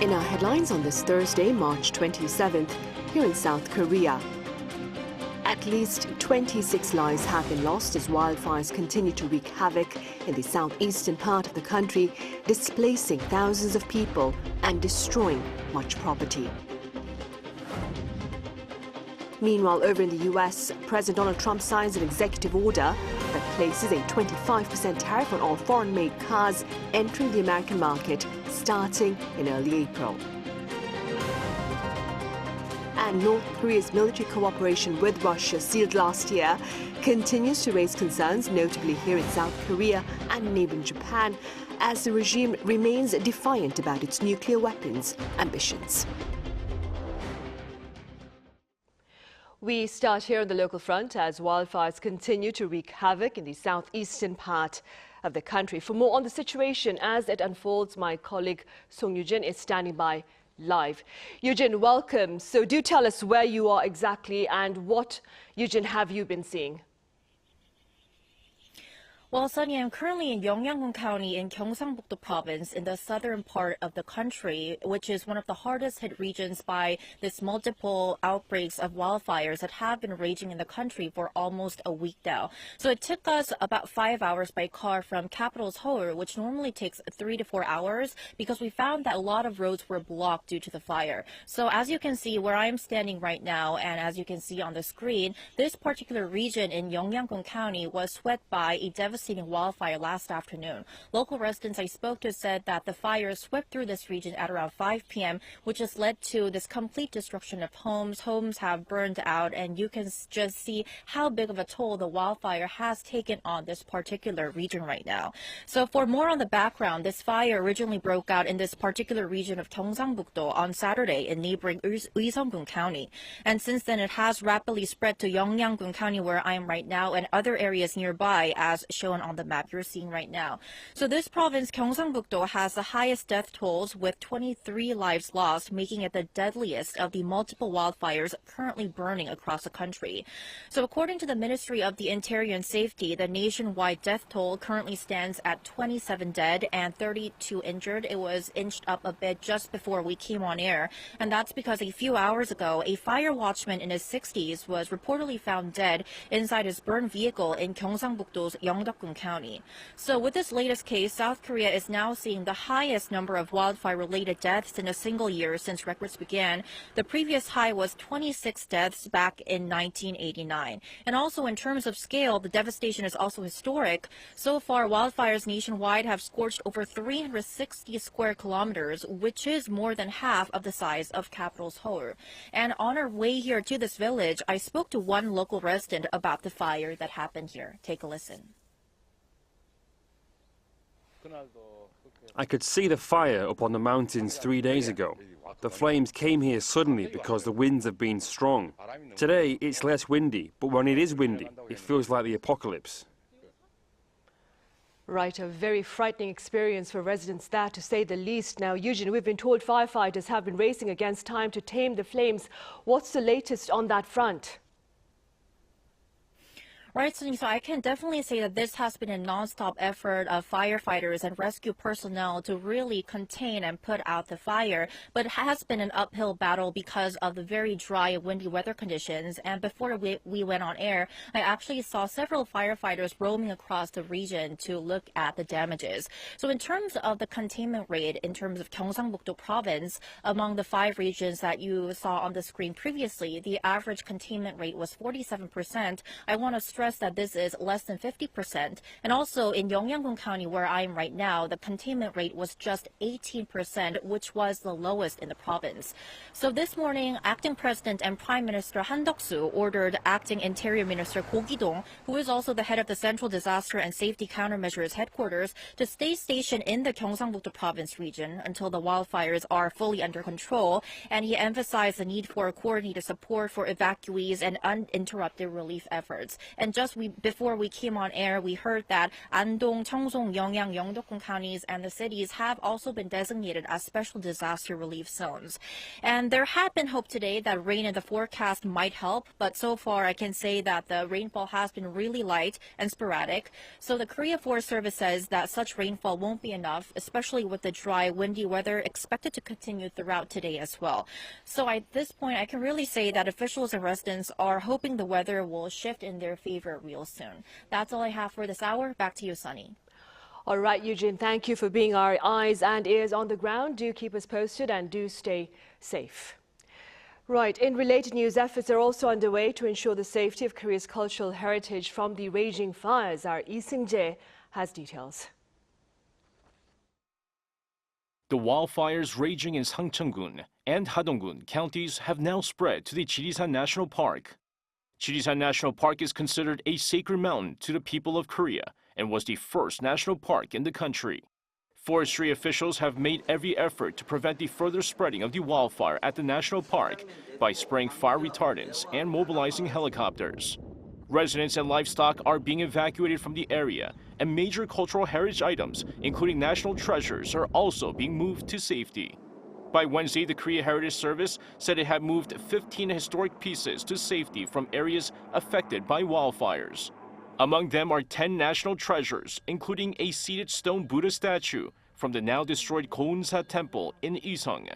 In our headlines on this Thursday, March 27th, here in South Korea. At least 26 lives have been lost as wildfires continue to wreak havoc in the southeastern part of the country, displacing thousands of people and destroying much property. Meanwhile, over in the U.S., President Donald Trump signs an executive order that places a 25% tariff on all foreign-made cars entering the American market starting in early April. And North Korea's military cooperation with Russia, sealed last year, continues to raise concerns, notably here in South Korea and neighboring Japan, as the regime remains defiant about its nuclear weapons ambitions. We start here on the local front as wildfires continue to wreak havoc in the southeastern part of the country. For more on the situation as it unfolds, my colleague Song Yoo-jin is standing by live. Yoo-jin, welcome. So do tell us where you are exactly and what, Yoo-jin, have you been seeing? Well, Sunny, I'm currently in Yeongyang-gun County in Gyeongsang-buk-do province in the southern part of the country, which is one of the hardest hit regions by this multiple outbreaks of wildfires that have been raging in the country for almost a week now. So it took us about 5 hours by car from capital Seoul, which normally takes 3 to 4 hours, because we found that a lot of roads were blocked due to the fire. So as you can see where I'm standing right now, and as you can see on the screen, this particular region in Yeongyang-gun County was swept by a devastating wildfire last afternoon. Local residents I spoke to said that the fire swept through this region at around 5 p.m., which has led to this complete destruction of homes. Homes have burned out, and you can just see how big of a toll the wildfire has taken on this particular region right now. So for more on the background, this fire originally broke out in this particular region of Gyeongsang-buk-do on Saturday in neighboring Jirisan County. And since then, it has rapidly spread to Yeongyang-gun County, where I am right now, and other areas nearby, as shown on the map you're seeing right now. So this province, Gyeongsang-buk-do, has the highest death tolls with 23 lives lost, making it the deadliest of the multiple wildfires currently burning across the country. So according to the Ministry of the Interior and Safety, the nationwide death toll currently stands at 27 dead and 32 injured. It was inched up a bit just before we came on air, and that's because a few hours ago, a fire watchman in his 60s was reportedly found dead inside his burned vehicle in Gyeongsang-buk-do's Yeongyang-gun County. So with this latest case, South Korea is now seeing the highest number of wildfire-related deaths in a single year since records began. The previous high was 26 deaths back in 1989. And also in terms of scale, the devastation is also historic. So far, wildfires nationwide have scorched over 360 square kilometers, which is more than half of the size of capital Seoul. And on our way here to this village, I spoke to one local resident about the fire that happened here. Take a listen. I could see the fire up on the mountains 3 days ago. The flames came here suddenly because the winds have been strong. Today it's less windy, but when it is windy, it feels like the apocalypse. Right, a very frightening experience for residents there, to say the least. Now, Yoo-jin, we've been told firefighters have been racing against time to tame the flames. What's the latest on that front? Right, so I can definitely say that this has been a non-stop effort of firefighters and rescue personnel to really contain and put out the fire. But it has been an uphill battle because of the very dry and windy weather conditions. And before we went on air, I actually saw several firefighters roaming across the region to look at the damages. So in terms of the containment rate, in terms of Gyeongsang-buk-do province, among the 5 regions that you saw on the screen previously, the average containment rate was 47%. I want to stress that this is less than 50%. And also in Yeongyang-gun County, where I am right now, the containment rate was just 18%, which was the lowest in the province. So this morning, Acting President and Prime Minister Han Deok-soo ordered Acting Interior Minister Go Ki-dong, who is also the head of the Central Disaster and Safety Countermeasures Headquarters, to stay stationed in the Gyeongsang-buk-do province region until the wildfires are fully under control. And he emphasized the need for coordinated support for evacuees and uninterrupted relief efforts. And And just before we came on air, we heard that Andong, Cheongsong, Yeongyang, Yeongyang-gun counties and the cities have also been designated as special disaster relief zones. And there had been hope today that rain in the forecast might help, but so far I can say that the rainfall has been really light and sporadic. So the Korea Forest Service says that such rainfall won't be enough, especially with the dry, windy weather expected to continue throughout today as well. So at this point, I can really say that officials and residents are hoping the weather will shift in their favor real soon. That's all I have for this hour. Back to you, Sunny. All right, Eugene, thank you for being our eyes and ears on the ground. Do keep us posted and do stay safe. Right, in related news, efforts are also underway to ensure the safety of Korea's cultural heritage from the raging fires. Our Lee Seung-jae has details. The wildfires raging in Sangcheon-gun and Hadong-gun counties have now spread to the Jirisan National Park. Jirisan National Park is considered a sacred mountain to the people of Korea and was the first national park in the country. Forestry officials have made every effort to prevent the further spreading of the wildfire at the national park by spraying fire retardants and mobilizing helicopters. Residents and livestock are being evacuated from the area, and major cultural heritage items, including national treasures, are also being moved to safety. By Wednesday, the Korea Heritage Service said it had moved 15 historic pieces to safety from areas affected by wildfires. Among them are 10 national treasures, including a seated stone Buddha statue from the now destroyed Gounsa Temple in Iseong.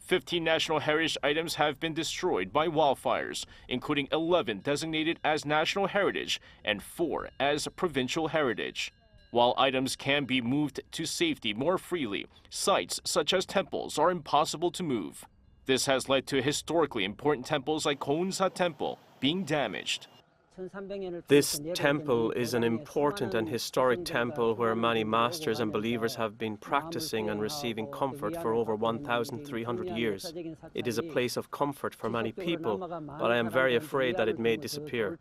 15 national heritage items have been destroyed by wildfires, including 11 designated as national heritage and 4 as provincial heritage. While items can be moved to safety more freely, sites such as temples are impossible to move. This has led to historically important temples like Gounsa Temple being damaged. This temple is an important and historic temple where many masters and believers have been practicing and receiving comfort for over 1,300 years. It is a place of comfort for many people, but I am very afraid that it may disappear.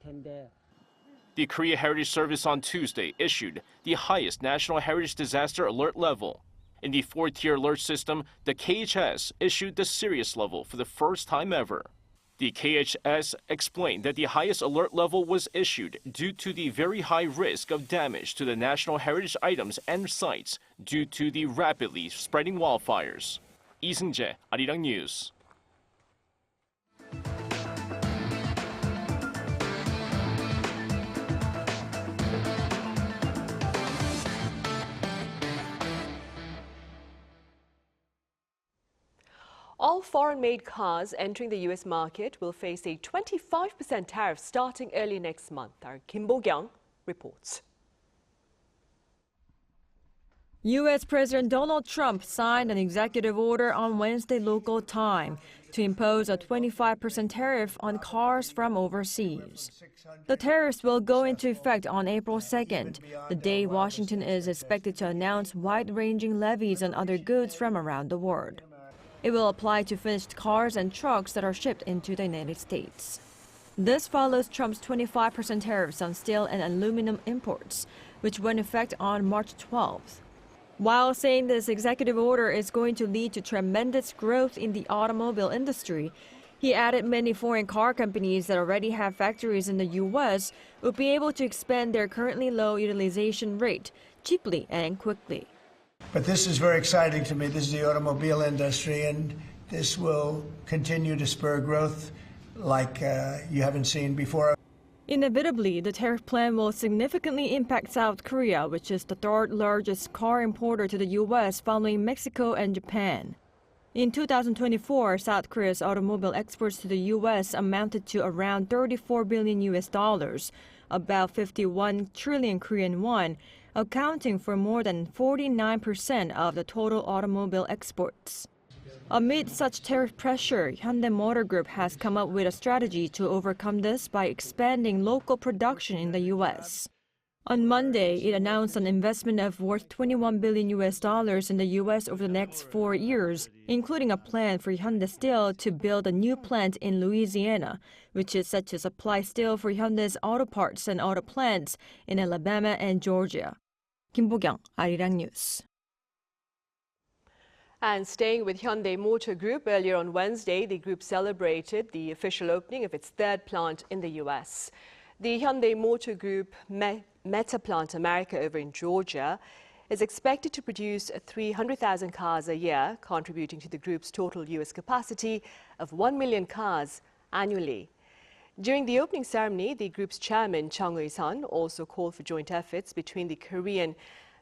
The Korea Heritage Service on Tuesday issued the highest national heritage disaster alert level. In the 4-tier alert system, the KHS issued the serious level for the first time ever. The KHS explained that the highest alert level was issued due to the very high risk of damage to the national heritage items and sites due to the rapidly spreading wildfires. Lee Seung-jae, Arirang News. All foreign-made cars entering the U.S. market will face a 25% tariff starting early next month. Our Kim Bo-kyung reports. U.S. President Donald Trump signed an executive order on Wednesday local time to impose a 25% tariff on cars from overseas. The tariffs will go into effect on April 2nd, the day Washington is expected to announce wide-ranging levies on other goods from around the world. It will apply to finished cars and trucks that are shipped into the United States. This follows Trump's 25% tariffs on steel and aluminum imports, which went into effect on March 12th. While saying this executive order is going to lead to tremendous growth in the automobile industry, he added many foreign car companies that already have factories in the U.S. will be able to expand their currently low utilization rate cheaply and quickly. But this is very exciting to me. This is the automobile industry, and this will continue to spur growth like you haven't seen before. Inevitably, the tariff plan will significantly impact South Korea, which is the third largest car importer to the U.S. following Mexico and Japan. In 2024, South Korea's automobile exports to the U.S. amounted to around $34 billion, about 51 trillion Korean won, accounting for more than 49% of the total automobile exports. Amid such tariff pressure, Hyundai Motor Group has come up with a strategy to overcome this by expanding local production in the U.S. On Monday, it announced an investment of worth $21 billion in the U.S. over the next 4 years, including a plan for Hyundai Steel to build a new plant in Louisiana, which is set to supply steel for Hyundai's auto parts and auto plants in Alabama and Georgia. Kim Bo-kyung, Arirang News. And staying with Hyundai Motor Group, earlier on Wednesday, the group celebrated the official opening of its third plant in the U.S. The Hyundai Motor Group Meta Plant America over in Georgia is expected to produce 300,000 cars a year, contributing to the group's total U.S. capacity of 1 million cars annually. During the opening ceremony, the group's chairman, Chung Eui-sun, also called for joint efforts between the Korean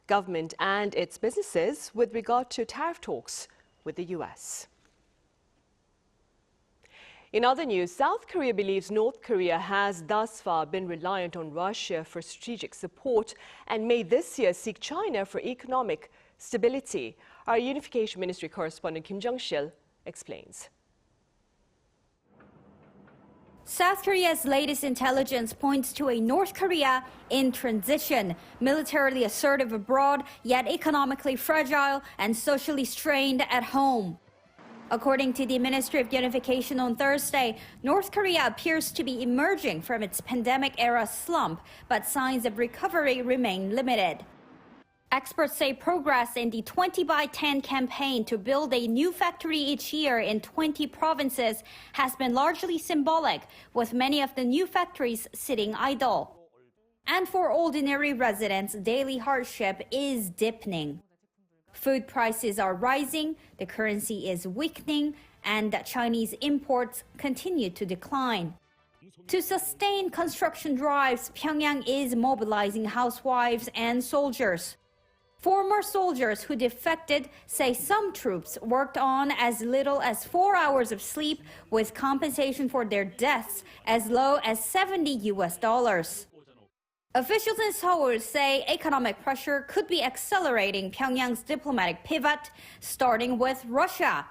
government and its businesses with regard to tariff talks with the U.S. In other news, South Korea believes North Korea has thus far been reliant on Russia for strategic support and may this year seek China for economic stability. Our Unification Ministry correspondent Kim Jung-sil explains. South Korea's latest intelligence points to a North Korea in transition, militarily assertive abroad, yet economically fragile and socially strained at home. According to the Ministry of Unification on Thursday, North Korea appears to be emerging from its pandemic-era slump, but signs of recovery remain limited. Experts say progress in the 20x10 campaign to build a new factory each year in 20 provinces has been largely symbolic, with many of the new factories sitting idle. And for ordinary residents, daily hardship is deepening. Food prices are rising, the currency is weakening, and Chinese imports continue to decline. To sustain construction drives, Pyongyang is mobilizing housewives and soldiers. Former soldiers who defected say some troops worked on as little as 4 hours of sleep, with compensation for their deaths as low as $70. Officials in Seoul say economic pressure could be accelerating Pyongyang's diplomatic pivot, starting with Russia.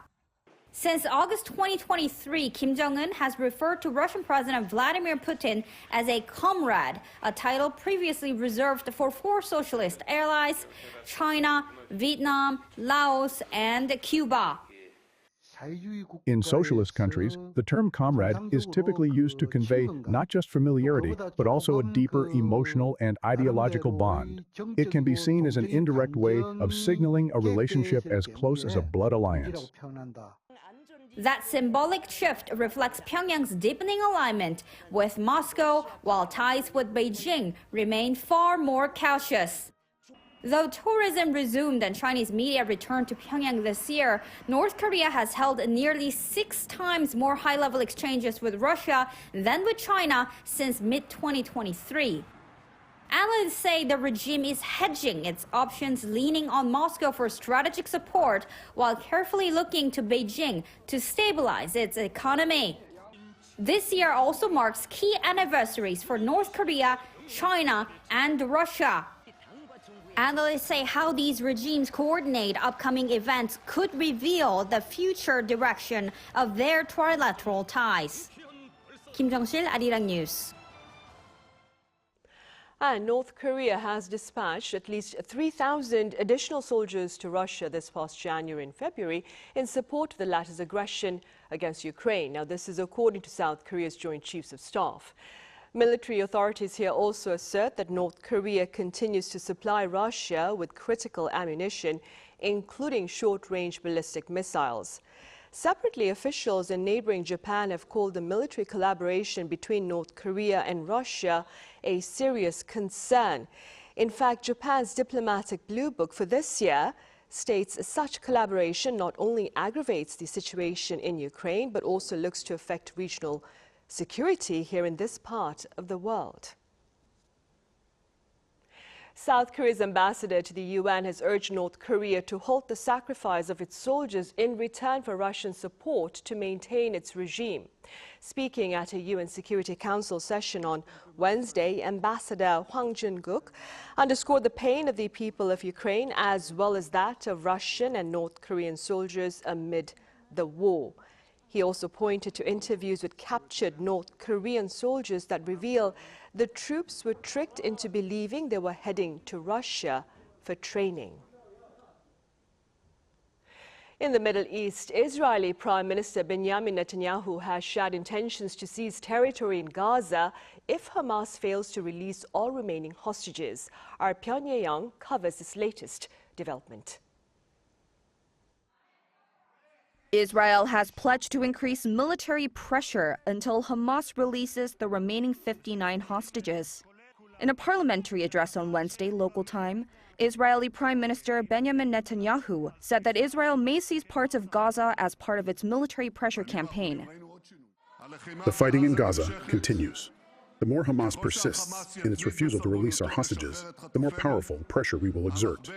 Since August 2023, Kim Jong-un has referred to Russian President Vladimir Putin as a comrade, a title previously reserved for 4 socialist allies: China, Vietnam, Laos, and Cuba. In socialist countries, the term comrade is typically used to convey not just familiarity, but also a deeper emotional and ideological bond. It can be seen as an indirect way of signaling a relationship as close as a blood alliance. That symbolic shift reflects Pyongyang's deepening alignment with Moscow, while ties with Beijing remain far more cautious. Though tourism resumed and Chinese media returned to Pyongyang this year, North Korea has held nearly 6 times more high-level exchanges with Russia than with China since mid-2023. Analysts say the regime is hedging its options, leaning on Moscow for strategic support while carefully looking to Beijing to stabilize its economy. This year also marks key anniversaries for North Korea, China, and Russia. Analysts say how these regimes coordinate upcoming events could reveal the future direction of their trilateral ties. Kim Jung-sil, Arirang News. And North Korea has dispatched at least 3,000 additional soldiers to Russia this past January and February in support of the latter's aggression against Ukraine. Now, this is according to South Korea's Joint Chiefs of Staff. Military authorities here also assert that North Korea continues to supply Russia with critical ammunition, including short-range ballistic missiles. Separately, officials in neighboring Japan have called the military collaboration between North Korea and Russia a serious concern. In fact, Japan's diplomatic blue book for this year states such collaboration not only aggravates the situation in Ukraine, but also looks to affect regional security here in this part of the world. South Korea's ambassador to the UN has urged North Korea to halt the sacrifice of its soldiers in return for Russian support to maintain its regime. Speaking at a UN Security Council session on Wednesday, Ambassador Hwang Jun-guk underscored the pain of the people of Ukraine as well as that of Russian and North Korean soldiers amid the war. He also pointed to interviews with captured North Korean soldiers that reveal the troops were tricked into believing they were heading to Russia for training. In the Middle East, Israeli Prime Minister Benjamin Netanyahu has shared intentions to seize territory in Gaza if Hamas fails to release all remaining hostages. Our Pyongyang covers this latest development. Israel has pledged to increase military pressure until Hamas releases the remaining 59 hostages. In a parliamentary address on Wednesday, local time, Israeli Prime Minister Benjamin Netanyahu said that Israel may seize parts of Gaza as part of its military pressure campaign. The fighting in Gaza continues. The more Hamas persists in its refusal to release our hostages, the more powerful pressure we will exert.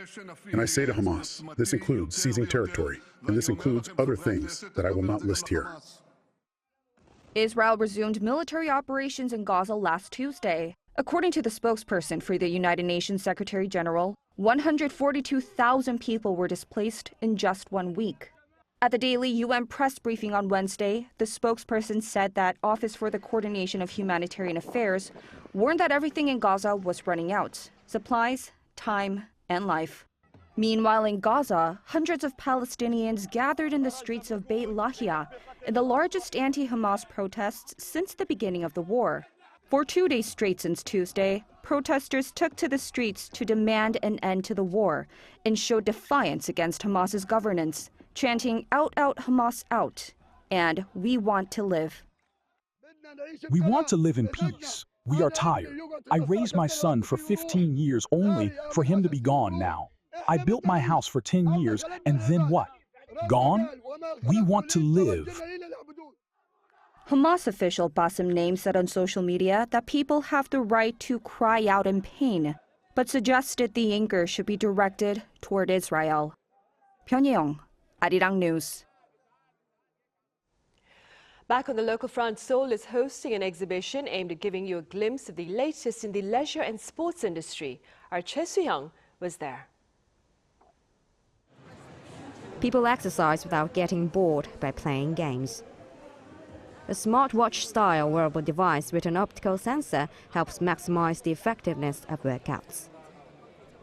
And I say to Hamas, this includes seizing territory, and this includes other things that I will not list here. Israel resumed military operations in Gaza last Tuesday. According to the spokesperson for the United Nations Secretary General, 142,000 people were displaced in just 1 week. At the daily UN press briefing on Wednesday, the spokesperson said that Office for the Coordination of Humanitarian Affairs warned that everything in Gaza was running out: supplies, time, and life. Meanwhile, in Gaza, hundreds of Palestinians gathered in the streets of Beit Lahia in the largest anti-Hamas protests since the beginning of the war. For 2 days straight since Tuesday, protesters took to the streets to demand an end to the war and showed defiance against Hamas's governance, chanting "Out, out, Hamas, out," and "We want to live." We want to live in peace. We are tired. I raised my son for 15 years only for him to be gone now. I built my house for 10 years, and then what? Gone? We want to live. Hamas official Bassem Naim said on social media that people have the right to cry out in pain, but suggested the anger should be directed toward Israel. Pyongyang, Arirang News. Back on the local front, Seoul is hosting an exhibition aimed at giving you a glimpse of the latest in the leisure and sports industry. Our Choi Soo-young was there. People exercise without getting bored by playing games. A smartwatch-style wearable device with an optical sensor helps maximize the effectiveness of workouts.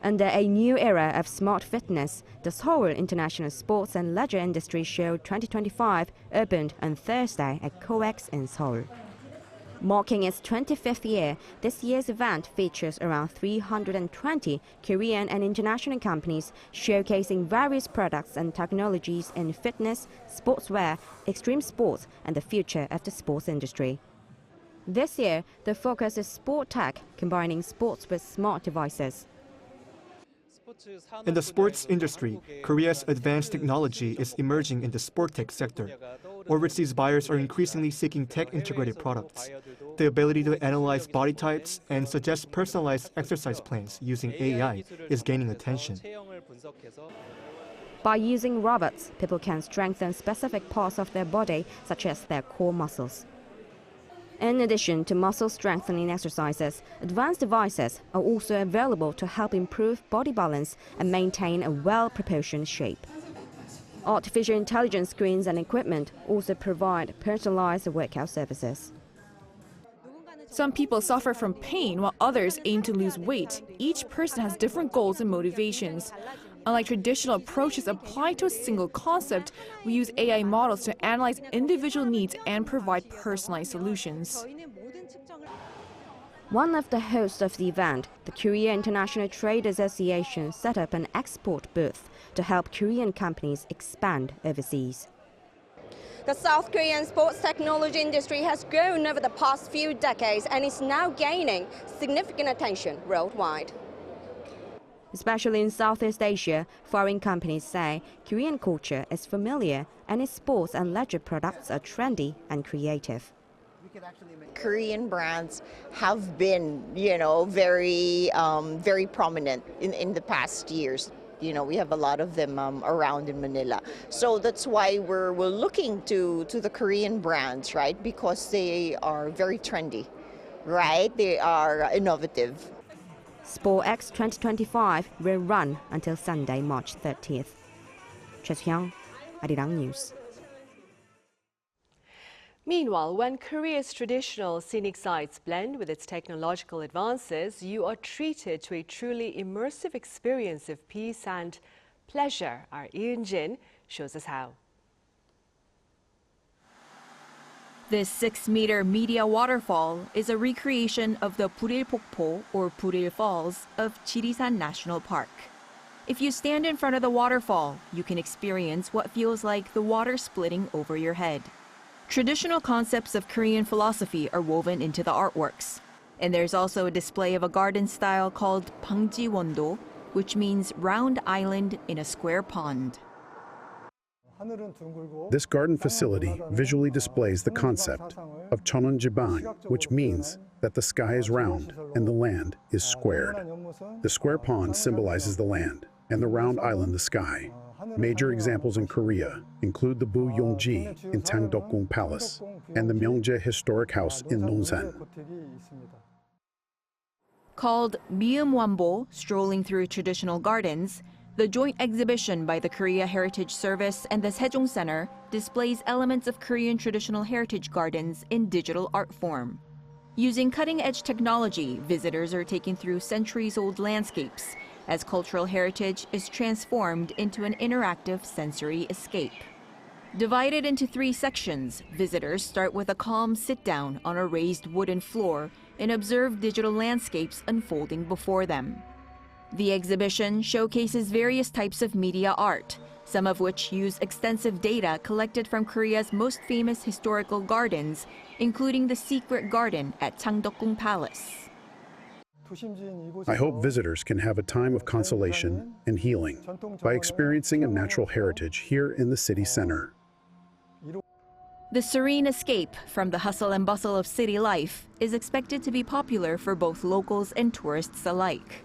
Under a new era of smart fitness, the Seoul International Sports and Leisure Industry Show 2025 opened on Thursday at COEX in Seoul. Marking its 25th year, this year's event features around 320 Korean and international companies showcasing various products and technologies in fitness, sportswear, extreme sports, and the future of the sports industry. This year, the focus is sport tech, combining sports with smart devices. In the sports industry, Korea's advanced technology is emerging in the sport tech sector. Overseas buyers are increasingly seeking tech-integrated products. The ability to analyze body types and suggest personalized exercise plans using AI is gaining attention. By using robots, people can strengthen specific parts of their body, such as their core muscles. In addition to muscle strengthening exercises, advanced devices are also available to help improve body balance and maintain a well-proportioned shape. Artificial intelligence screens and equipment also provide personalized workout services. Some people suffer from pain while others aim to lose weight. Each person has different goals and motivations. Unlike traditional approaches applied to a single concept, we use AI models to analyze individual needs and provide personalized solutions. One of the hosts of the event, the Korea International Trade Association, set up an export booth to help Korean companies expand overseas. The South Korean sports technology industry has grown over the past few decades and is now gaining significant attention worldwide. Especially in Southeast Asia, foreign companies say Korean culture is familiar and its sports and leisure products are trendy and creative. Korean brands have been, very prominent in the past years. We have a lot of them around in Manila. So that's why we're looking to the Korean brands, right? Because they are very trendy, right? They are innovative. SportX 2025 will run until Sunday, March 30th. Choi Soo-young, Arirang News. Meanwhile, when Korea's traditional scenic sites blend with its technological advances, you are treated to a truly immersive experience of peace and pleasure. Our Yeongyang-gun shows us how. This 6-meter media waterfall is a recreation of the Buril Pokpo or Buril Falls of Jirisan National Park. If you stand in front of the waterfall, you can experience what feels like the water splitting over your head. Traditional concepts of Korean philosophy are woven into the artworks. And there's also a display of a garden style called 방지원도, which means round island in a square pond. This garden facility visually displays the concept of 천원지방, which means that the sky is round and the land is squared. The square pond symbolizes the land, and the round island the sky. Major examples in Korea include the Buyongji in Tangdeokgung Palace and the Myeongjae Historic House in Nonsan. Called Miumwanbo, Strolling Through Traditional Gardens, the joint exhibition by the Korea Heritage Service and the Sejong Center displays elements of Korean traditional heritage gardens in digital art form. Using cutting-edge technology, visitors are taken through centuries-old landscapes as cultural heritage is transformed into an interactive sensory escape. Divided into 3 sections, visitors start with a calm sit-down on a raised wooden floor and observe digital landscapes unfolding before them. The exhibition showcases various types of media art, some of which use extensive data collected from Korea's most famous historical gardens, including the secret garden at Tangdeokgung Palace. I hope visitors can have a time of consolation and healing by experiencing a natural heritage here in the city center. The serene escape from the hustle and bustle of city life is expected to be popular for both locals and tourists alike.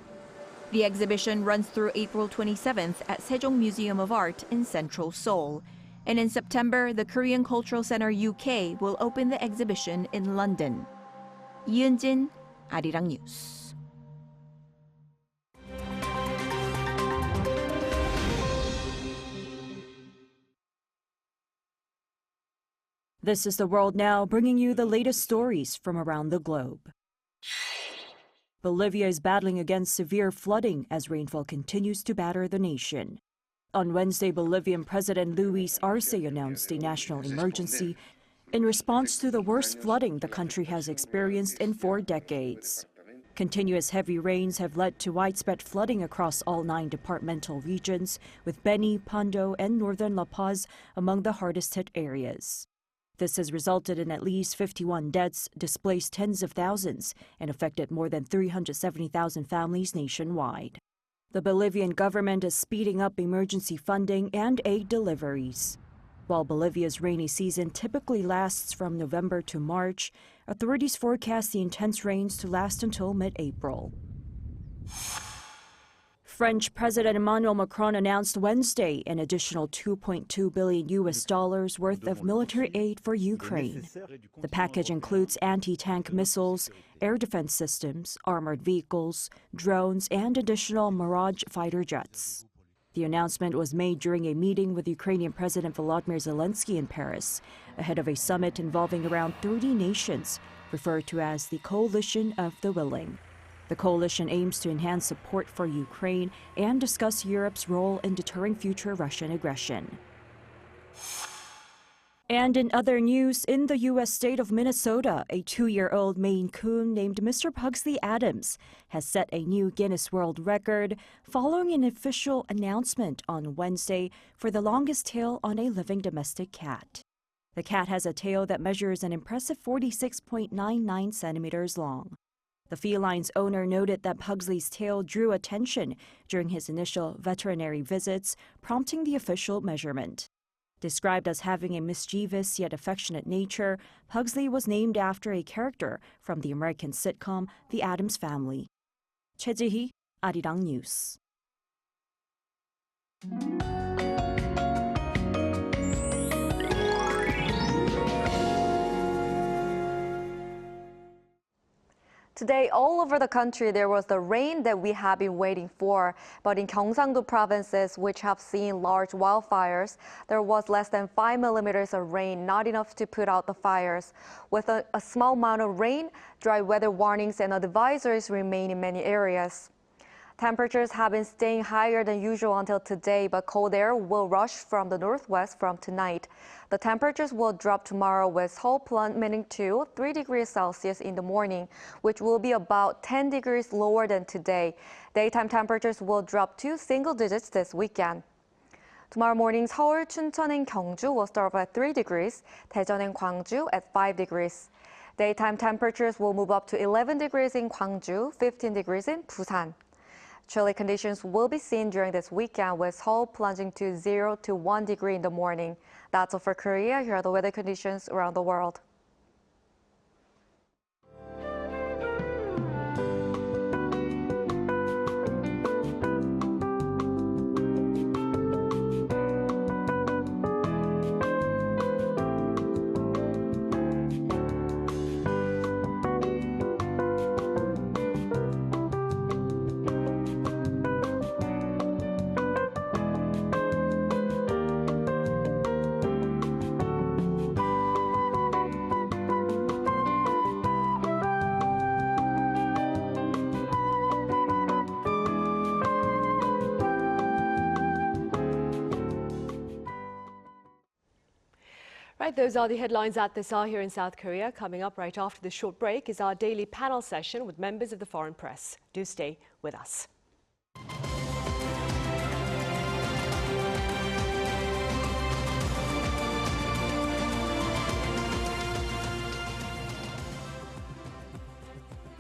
The exhibition runs through April 27th at Sejong Museum of Art in central Seoul. And in September, the Korean Cultural Center UK will open the exhibition in London. Yeongyang-gun, Arirang News. This is The World Now, bringing you the latest stories from around the globe. Bolivia is battling against severe flooding as rainfall continues to batter the nation. On Wednesday, Bolivian President Luis Arce announced a national emergency in response to the worst flooding the country has experienced in 4 decades. Continuous heavy rains have led to widespread flooding across all 9 departmental regions, with Beni, Pando, and northern La Paz among the hardest-hit areas. This has resulted in at least 51 deaths, displaced tens of thousands, and affected more than 370,000 families nationwide. The Bolivian government is speeding up emergency funding and aid deliveries. While Bolivia's rainy season typically lasts from November to March, authorities forecast the intense rains to last until mid-April. French President Emmanuel Macron announced Wednesday an additional $2.2 billion worth of military aid for Ukraine. The package includes anti-tank missiles, air defense systems, armored vehicles, drones, and additional Mirage fighter jets. The announcement was made during a meeting with Ukrainian President Volodymyr Zelensky in Paris, ahead of a summit involving around 30 nations, referred to as the Coalition of the Willing. The coalition aims to enhance support for Ukraine and discuss Europe's role in deterring future Russian aggression. And in other news, in the U.S. state of Minnesota, a 2-year-old Maine Coon named Mr. Pugsley Adams has set a new Guinness World Record following an official announcement on Wednesday for the longest tail on a living domestic cat. The cat has a tail that measures an impressive 46.99 centimeters long. The feline's owner noted that Pugsley's tail drew attention during his initial veterinary visits, prompting the official measurement. Described as having a mischievous yet affectionate nature, Pugsley was named after a character from the American sitcom The Addams Family. Choi Ji-hee, Arirang News. Today, all over the country, there was the rain that we have been waiting for. But in Gyeongsang-gu provinces, which have seen large wildfires, there was less than 5 millimeters of rain, not enough to put out the fires. With a small amount of rain, dry weather warnings and advisories remain in many areas. Temperatures have been staying higher than usual until today, but cold air will rush from the northwest from tonight. The temperatures will drop tomorrow with Seoul plummeting to 3 degrees Celsius in the morning, which will be about 10 degrees lower than today. Daytime temperatures will drop to single digits this weekend. Tomorrow morning, Seoul, Chuncheon, and Gyeongju will start off at 3 degrees, Daejeon and Gwangju at 5 degrees. Daytime temperatures will move up to 11 degrees in Gwangju, 15 degrees in Busan. Chilly conditions will be seen during this weekend with Seoul plunging to 0 to 1 degree in the morning. That's all for Korea. Here are the weather conditions around the world. Right, those are the headlines at this hour here in South Korea. Coming up right after this short break is our daily panel session with members of the foreign press. Do stay with us.